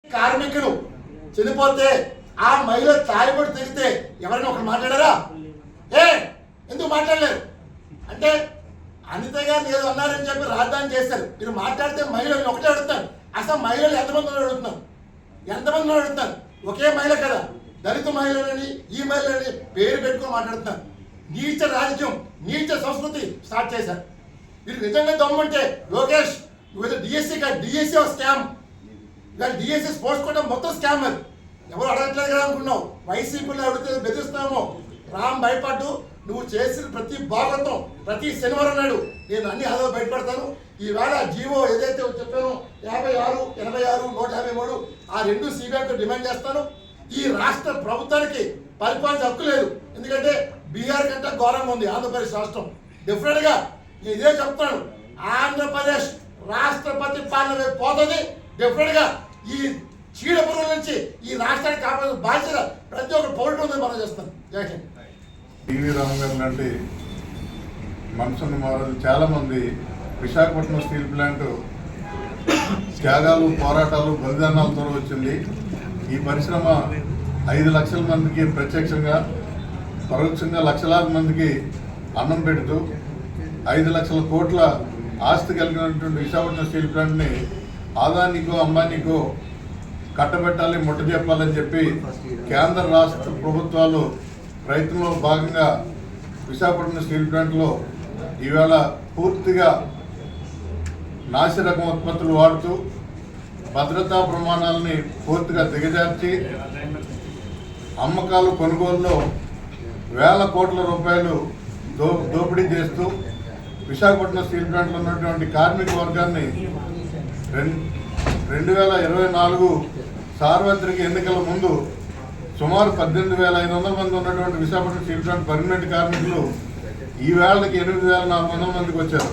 కార్మికులు చనిపోతే ఆ మహిళ తాలిబడి తెగితే ఎవరైనా ఒకరు మాట్లాడారా? ఎందుకు మాట్లాడలేరు? అంటే అనిత గారు ఏదో అన్నారని చెప్పి రాజధాని చేస్తారు. మీరు మాట్లాడితే మహిళలు ఒకటే అడుగుతారు. అసలు మహిళలు ఎంతమంది అడుగుతున్నారు? ఒకే మహిళ కదా, దళిత మహిళలని ఈ మహిళలని పేరు పెట్టుకుని మాట్లాడుతున్నారు. నీచ రాజకీయం, నీచ సంస్కృతి స్టార్ట్ చేశారు. మీరు నిజంగా దమ్ముంటే లోకేష్, నువ్వు డిఎస్సీ స్కామ్, ఇవాళ డిఎస్సీ స్పోర్ట్స్ కూడా మొత్తం స్కామ్. అది ఎవరు అడగట్లేదు కదా అనుకున్నావు. వైసీపీలో అడిగితే బెదిరిస్తామో రామ్ భయపడ్డు. నువ్వు చేసిన ప్రతి భాగంతో ప్రతి శనివారం నాడు నేను అన్ని ఆదాలు బయటపడతాను. ఈవేళ జీవో ఏదైతే చెప్పానో 56, 86, 153 ఆ రెండు సిబిఐతో డిమాండ్ చేస్తాను. ఈ రాష్ట్ర ప్రభుత్వానికి పరిపాలన హక్కు లేదు. ఎందుకంటే బీహార్ కంటే ఘోరంగా ఉంది ఆంధ్రప్రదేశ్ రాష్ట్రం. డెఫినెట్గా నేను ఇదే చెప్తాను, ఆంధ్రప్రదేశ్ రాష్ట్రపతి పాలన పోతుంది. డెఫినెట్గా ఈ చీడ పురుగుల నుంచి ఈ రాష్ట్రాన్ని కాపాడే బాధ్యత ప్రతి ఒక్క పౌరుడు ఉందని మనం చేస్తాను. జై హింద్. టీవీ రామ్ గారు లాంటి మనుషులు మారారు. చాలామంది విశాఖపట్నం స్టీల్ ప్లాంట్ త్యాగాలు, పోరాటాలు, బలిదానాలతో వచ్చింది. ఈ పరిశ్రమ 5 లక్షల మందికి ప్రత్యక్షంగా, పరోక్షంగా లక్షలాది మందికి అన్నం పెడుతూ 5 లక్షల కోట్ల ఆస్తి కలిగినటువంటి విశాఖపట్నం స్టీల్ ప్లాంట్ని ఆదానికో అంబానీకో కట్టబెట్టాలి, ముట్ట చెప్పాలని చెప్పి కేంద్ర రాష్ట్ర ప్రభుత్వాలు ప్రయత్నంలో భాగంగా విశాఖపట్నం స్టీల్ ప్లాంట్లో ఈవేళ పూర్తిగా నాసిరకం ఉత్పత్తులు వాడుతూ భద్రతా ప్రమాణాలని పూర్తిగా దిగజార్చి అమ్మకాలు, కొనుగోలులో వేల కోట్ల రూపాయలు దోపిడీ చేస్తూ విశాఖపట్నం స్టీల్ ప్లాంట్లో ఉన్నటువంటి కార్మిక వర్గాన్ని 2024 సార్వత్రిక ఎన్నికల ముందు సుమారు 18,500 మంది ఉన్నటువంటి విశాఖపట్నం స్టీల్ ప్లాంట్ పర్మనెంట్ కార్మికులు ఈ వేళకి 8,400 మందికి వచ్చారు.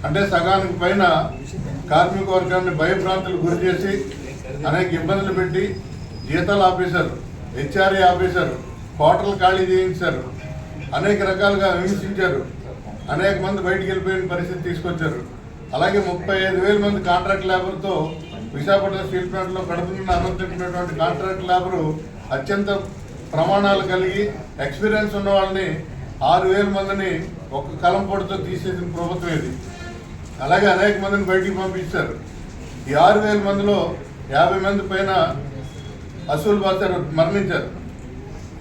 అంటే సగానికి పైన కార్మిక వర్గాన్ని భయభ్రాంతులు గురి చేసి అనేక ఇబ్బందులు పెట్టి జీతాలు ఆపేశారు, హెచ్ఆర్ఏ ఆపేశారు, క్వార్టర్లు ఖాళీ చేయించారు, అనేక రకాలుగా హింసించారు, అనేక మంది బయటికి వెళ్ళిపోయిన పరిస్థితి తీసుకొచ్చారు. అలాగే 35,000 మంది కాంట్రాక్ట్ లేబర్తో విశాఖపట్నం స్టీల్ ప్లాంట్లో కడుపుతున్న అనుమతించినటువంటి కాంట్రాక్ట్ లేబరు అత్యంత ప్రమాణాలు కలిగి ఎక్స్పీరియన్స్ ఉన్న వాళ్ళని 6,000 మందిని ఒక కలంపొడితో తీసేసిన ప్రభుత్వం ఇది. అలాగే అనేక మందిని బయటికి పంపించారు. ఈ 6,000 మందిలో 50 మంది పైన అసూలు బాసారు, మరణించారు.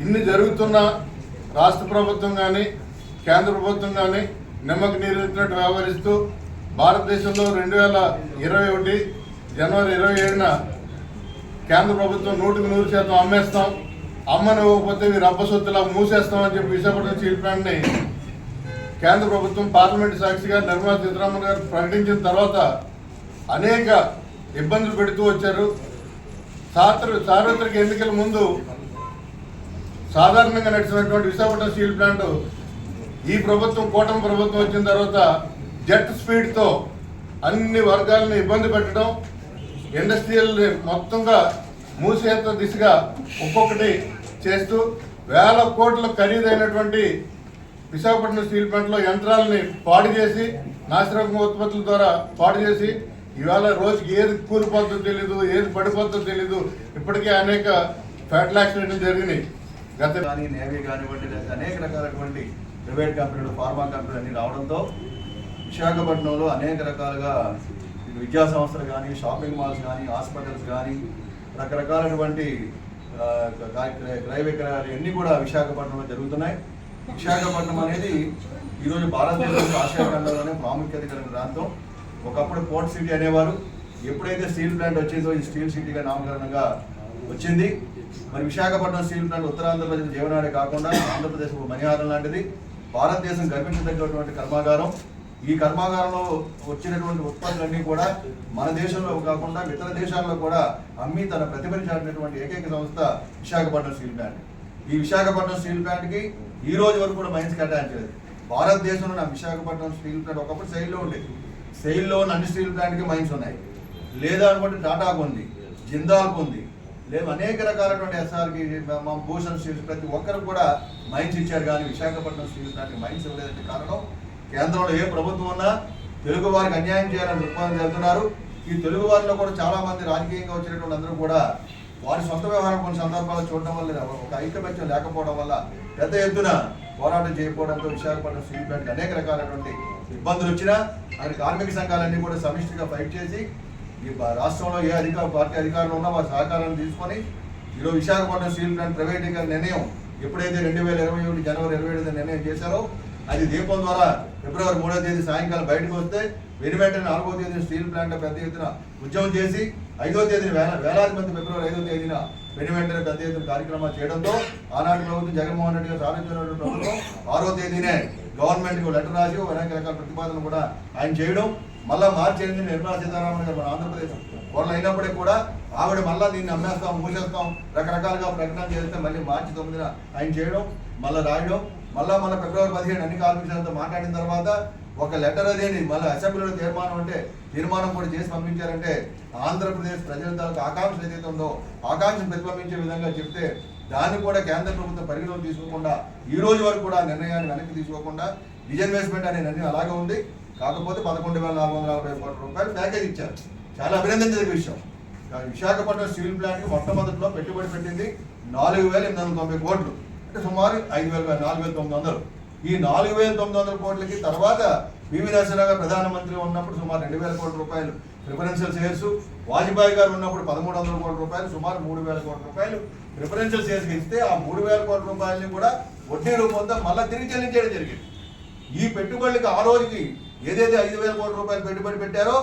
ఇన్ని జరుగుతున్న రాష్ట్ర ప్రభుత్వం కానీ కేంద్ర ప్రభుత్వం కానీ నిమ్మకు నీరెత్తినట్టు వ్యవహరిస్తూ భారతదేశంలో 2021 జనవరి 27న కేంద్ర ప్రభుత్వం 100% అమ్మేస్తాం, అమ్మనివ్వకపోతే మీరు అబ్బసొత్తులా మూసేస్తామని చెప్పి విశాఖపట్నం స్టీల్ ప్లాంట్ని కేంద్ర ప్రభుత్వం పార్లమెంటు సాక్షిగా నిర్మలా సీతారామన్ గారు ప్రకటించిన తర్వాత అనేక ఇబ్బందులు పెడుతూ వచ్చారు. సార్వత్రిక ఎన్నికల ముందు సాధారణంగా నడిచినటువంటి విశాఖపట్నం స్టీల్ ప్లాంట్ ఈ ప్రభుత్వం, కూటమి ప్రభుత్వం వచ్చిన తర్వాత జెట్ స్పీడ్తో అన్ని వర్గాలను ఇబ్బంది పెట్టడం, ఇండస్ట్రియల్ మొత్తంగా మూసేత దిశగా ఒక్కొక్కటి చేస్తూ వేల కోట్ల ఖరీదైనటువంటి విశాఖపట్నం స్టీల్ ప్లాంట్లో యంత్రాలని పాడు చేసి, నాసిరకం ఉత్పత్తుల ద్వారా పాడు చేసి ఇవాళ రోజుకి ఏది కూలిపోతుందో తెలీదు, ఏది పడిపోతుందో తెలీదు. ఇప్పటికే అనేక ఫ్యాటల్ యాక్సిడెంట్లు జరిగినాయి. గత కానీ నేవీ కానివ్వండి, అనేక రకాలైనటువంటి ప్రైవేట్ కంపెనీలు, ఫార్మా కంపెనీలు అన్నీ రావడంతో విశాఖపట్నంలో అనేక రకాలుగా విద్యా సంస్థలు కానీ, షాపింగ్ మాల్స్ కానీ, హాస్పిటల్స్ కానీ, రకరకాలైనటువంటి క్రయ విక్రయాలు అన్నీ కూడా విశాఖపట్నంలో జరుగుతున్నాయి. విశాఖపట్నం అనేది ఈరోజు భారతదేశంలో ఆసియా ఖండంలోనే ప్రాముఖ్యత కలిగిన ప్రాంతం. ఒకప్పుడు పోర్ట్ సిటీ అనేవారు. ఎప్పుడైతే స్టీల్ ప్లాంట్ వచ్చిందో ఈ స్టీల్ సిటీగా నామకరణంగా వచ్చింది. మరి విశాఖపట్నం స్టీల్ ప్లాంట్ ఉత్తరాంధ్రప్రదేశ్ జీవనాడే కాకుండా ఆంధ్రప్రదేశ్ మణిహారం లాంటిది, భారతదేశం గర్వించదగినటువంటి కర్మాగారం. ఈ కర్మాగారంలో వచ్చినటువంటి ఉత్పత్తులన్నీ కూడా మన దేశంలో కాకుండా ఇతర దేశాల్లో కూడా అమ్మి తన ప్రతిభని చాటినటువంటి ఏకైక సంస్థ విశాఖపట్నం స్టీల్ ప్లాంట్. ఈ విశాఖపట్నం స్టీల్ ప్లాంట్కి ఈ రోజు వరకు కూడా మైన్స్ కేటాయించలేదు. భారతదేశంలో నా విశాఖపట్నం స్టీల్ ప్లాంట్ ఒకప్పుడు సెయిల్లో ఉండేది. సెయిల్లో ఉన్న అన్ని స్టీల్ ప్లాంట్కి మైన్స్ ఉన్నాయి. లేదా అనుకుంటే టాటాకు ఉంది, జిందాల్కు ఉంది, లేదు అనేక రకాలైనటువంటి ఎస్ఆర్కి, భూషణ్ స్టీల్స్, ప్రతి ఒక్కరు కూడా మైన్స్ ఇచ్చారు. కానీ విశాఖపట్నం స్టీల్ ప్లాంట్కి మైన్స్ ఇవ్వలేదంటే కారణం కేంద్రంలో ఏ ప్రభుత్వం ఉన్నా తెలుగు వారికి అన్యాయం చేయాలని దృక్పథం చెబుతున్నారు. ఈ తెలుగు వారిలో కూడా చాలా మంది రాజకీయంగా వచ్చినటువంటి అందరూ కూడా వారి సొంత వ్యవహారం కొన్ని సందర్భాల్లో చూడడం వల్ల ఒక ఐకమత్యం లేకపోవడం వల్ల పెద్ద ఎత్తున పోరాటం చేయకపోవడంతో విశాఖపట్నం స్టీల్ ప్లాంట్కి అనేక రకాలైనటువంటి ఇబ్బందులు వచ్చినా అక్కడ కార్మిక సంఘాలన్నీ కూడా సమిష్టిగా ఫైట్ చేసి ఈ రాష్ట్రంలో ఏ పార్టీ అధికారులు ఉన్నా వారి సహకారాన్ని తీసుకొని ఈరోజు విశాఖపట్నం స్టీల్ ప్లాంట్ ప్రైవేటీకరణ నిర్ణయం ఎప్పుడైతే 2021 జనవరి 27 నిర్ణయం చేశారో అది దీపం ద్వారా ఫిబ్రవరి 3వ తేదీ సాయంకాలం బయటకు వస్తే వెనువెంటనే 4వ తేదీన స్టీల్ ప్లాంట్ పెద్ద ఎత్తున ఉద్యమం చేసి 5వ తేదీన వేలాది మంది ఫిబ్రవరి 5వ తేదీన వెనువెంటనే పెద్ద ఎత్తున కార్యక్రమాలు చేయడంతో ఆనాటి ప్రభుత్వం జగన్మోహన్ రెడ్డి గారు సాధించినటువంటి ప్రభుత్వం 6వ తేదీనే గవర్నమెంట్కి లెటర్ రాసి అనేక రకాల ప్రతిపాదనలు కూడా ఆయన చేయడం మళ్ళా మార్చి 8 నిర్మలా సీతారామన్ గారు మన ఆంధ్రప్రదేశ్ వాళ్ళు అయినప్పటికీ కూడా ఆవిడ మళ్ళా దీన్ని అమ్మేస్తాం మూసేస్తాం రకరకాలుగా ప్రకటన చేస్తే మళ్ళీ మార్చి 9న ఆయన చేయడం మళ్ళీ రాయడం మళ్ళీ ఫిబ్రవరి 15 అన్ని కార్మిక సంఘాలతో మాట్లాడిన తర్వాత ఒక లెటర్ అనేది మళ్ళీ అసెంబ్లీలో తీర్మానం కూడా చేసి పంపించారంటే ఆంధ్రప్రదేశ్ ప్రజల తాలూకు ఆకాంక్ష ఏదైతే ఉందో ఆకాంక్షను ప్రతిబింబించే విధంగా చెప్తే దాన్ని కూడా కేంద్ర ప్రభుత్వం పరిగణలోకి తీసుకోకుండా ఈ రోజు వరకు కూడా నిర్ణయాన్ని వెనక్కి తీసుకోకుండా డిజన్వేస్మెంట్ అనే నిర్ణయం అలాగే ఉంది. కాకపోతే 11,440 కోట్ల రూపాయలు ప్యాకేజ్ ఇచ్చారు. చాలా అభినందించదగ్గ విషయం. విశాఖపట్నం స్టీల్ ప్లాంట్కి మొట్టమొదటిలో పెట్టుబడి పెట్టింది 4,890 కోట్లు, అంటే సుమారు 4,900. ఈ 4,900 కోట్లకి తర్వాత పివి నరసింహరావు ప్రధానమంత్రి ఉన్నప్పుడు సుమారు 2,000 కోట్ల రూపాయలు ప్రిఫరెన్షియల్ షేర్స్, వాజ్పేయి గారు ఉన్నప్పుడు 1,300 కోట్ల రూపాయలు, సుమారు 3,000 కోట్ల రూపాయలు ప్రిఫరెన్షియల్ షేర్స్ ఇస్తే ఆ 3,000 కోట్ల రూపాయలని కూడా వడ్డీ రూపంతో మళ్ళీ తిరిగి చెల్లించడం జరిగింది. ఈ పెట్టుబడులకి ఆ రోజుకి ఏదైతే 5,000 కోట్ల రూపాయలు పెట్టుబడి పెట్టారో